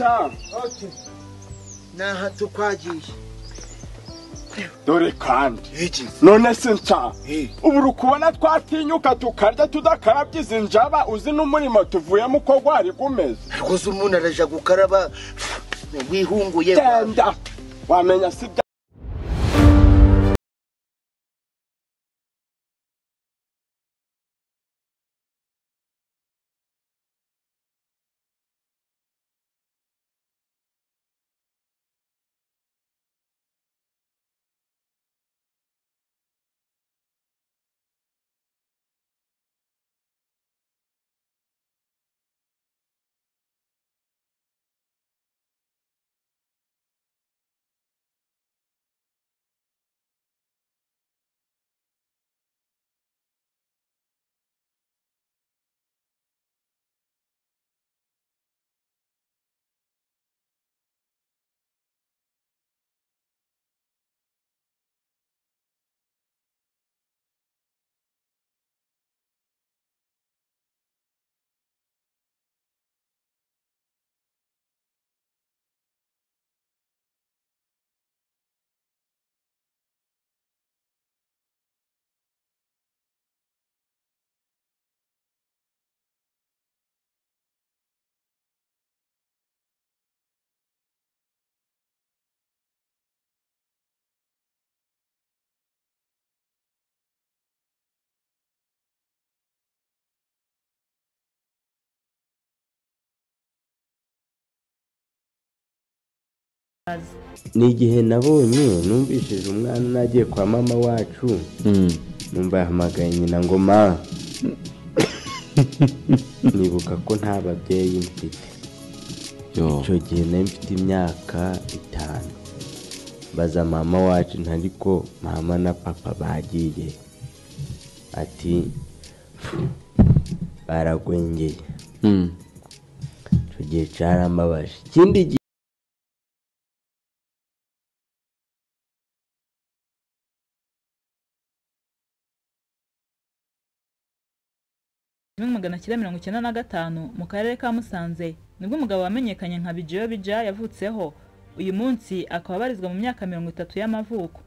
Okay. Naha tukwagiye. Dore kandi none se nca uburu kubona twatinyuka tukarya tudakarabye izinjaba uzi n'umurimo tuvuyemo uko gwari gumeze rwose umuntu araja gukaraba wihunguye genda wamenya si ni igihe nabonye numvishije umwana nagiye kwa mama wacu numva yahamagaye nyina ngo ma nibuka ko nta babyeyi mfite icyo gihe nari mfite imyaka 5 baza mama wacu ntariko mama na papa bagiye ati baragwengeye icyo gihe cyarambabaje ikindi Magana 1995 mu karere ka Musanze nibwo umugabo wamenyekanye nka Bijiyo Bija yavutseho uyu munsi akaba barizwa mu myaka 30 y'amavuko.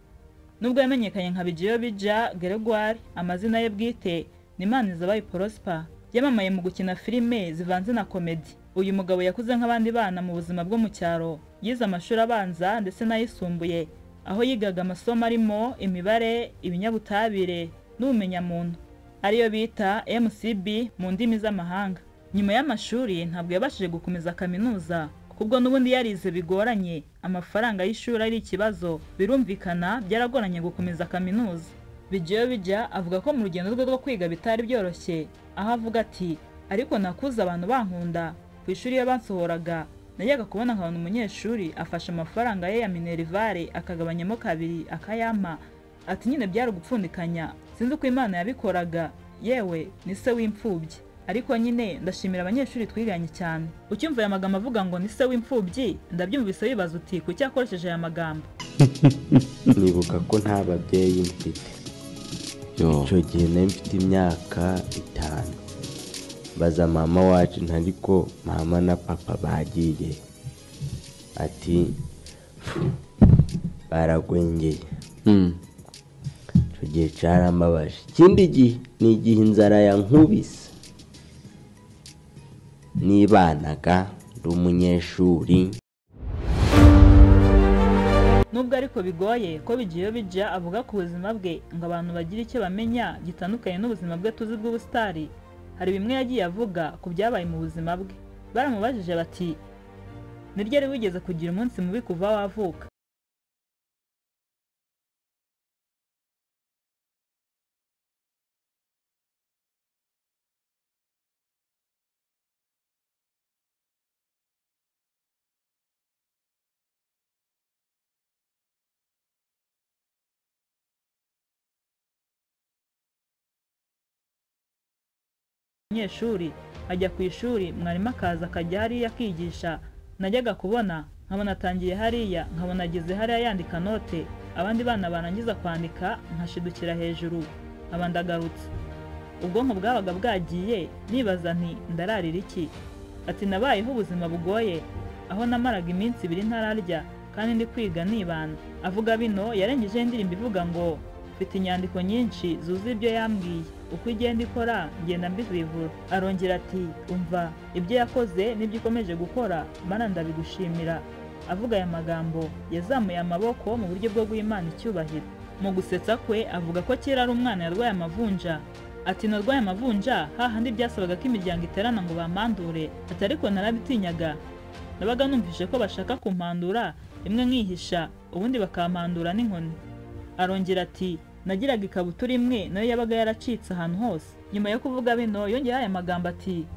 Nubwo yamenyekanye nka Bijiyo Bija Gregoire, amazina ye bwite ni Manizabayo Prosper, yamamaye mu gukina filime zivanze na komedi. Uyu mugabo yakuze nk'abandi bana mu buzima bwo mu cyaro, yize amashuri abanza ndetse n'ayisumbuye, aho yigaga amasomo arimo imibare, ibinyabutabire n'ubumenyamuntu ariyo bita MCB mu ndimi z'amahanga. Nyuma y'amashuri ntabwo yabashije gukomeza kaminuza kubwo n'ubundi yarize bigoranye, amafaranga y'ishuri ari ikibazo, birumvikana byaragoranye gukomeza kaminuza. Bijiyo Bija avuga ko mu rugendo rwe rwo kwiga bitari byoroshye, aho avuga ati ariko nakuze abantu bankunda, ku ishuri yabansohoraga najyaga kubona nkabona umunyeshuri afashe amafaranga ye ya minerivare akagabanyamo 2 akayama, ati nyine byari gupfundikanya, sinzi uko Imana yabikoraga, yewe ni se w'imfubyi. Ariko nyine ndashimira abanyeshuri twiganye cyane. Ucyumva aya magambo avuga ngo ni se w'imfubyi, ndabyumvise bibaza uti kuki yakoresheje aya magambo. nibuka ko nta babyeyi mfite icyo gihe nari mfite imyaka 5 baza mama wacu ntariko mama na papa bagiye ati baragwengeye icyo gihe cyarambabaje ikindi gihe ni igihe inzara yankubise nibanaga ndi umunyeshuri. Nubwo ariko bigoye ko Bijiyo Bija avuga ku buzima bwe ngo abantu bagira icyo bamenya gitandukanye n'ubuzima bwe tuzi bw'ubustari, hari bimwe yagiye avuga ku byabaye mu buzima bwe. Baramubajije bati ni ryari wigeze kugira umunsi mubi kuva wavuka? Umunyeshuri ajya ku ishuri, mwarimu akaza akajya hariya akigisha, najyaga kubona nkabona atangiye hariya, nkabona ageze hariya yandika note, abandi bana barangiza kwandika nkashidukira hejuru abandagarutse. Ubwonko bwabaga bwagiye, nibaza nti ndararira iki? Ati nabayeho ubuzima bugoye, aho namaraga iminsi 2 ntararya kandi ndi kwiga nibana. Avuga bino yarengejeho indirimbo ivuga ngo mfite inyandiko nyinshi zuzuye ibyo yambwiye, uko igenda ikora ngenda mbivivura. Arongera ati umva ibyo yakoze n'ibyo ikomeje gukora Mana ndabigushimira. Avuga aya magambo yazamuye amaboko mu buryo bwo guha Imana icyubahiro. Mu gusetsa kwe avuga ko kera ari umwana yarwaye amavunja. Ati narwaye amavunja hahandi byasabaga ko imiryango iterana ngo bampandure, ati ariko narabitinyaga. Nabaga numvise ko bashaka kumpandura imwe nkihisha, ubundi bakampandura n'inkoni. Arongera ati nagiraga ikabutura imwe nayo yabaga yaracitse ahantu hose. Nyuma yo kuvuga bino yongera aya magambo ati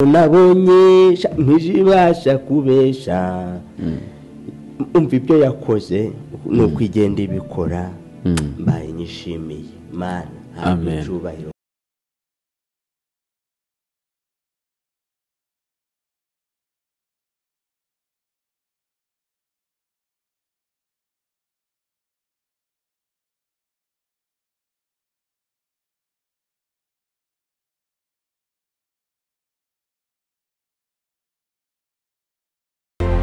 nabonye ntizibasha kubesha umva ibyo yakoze ni ukwigenda ibikora mbaye nyishimiye mana Amen. icyubahiro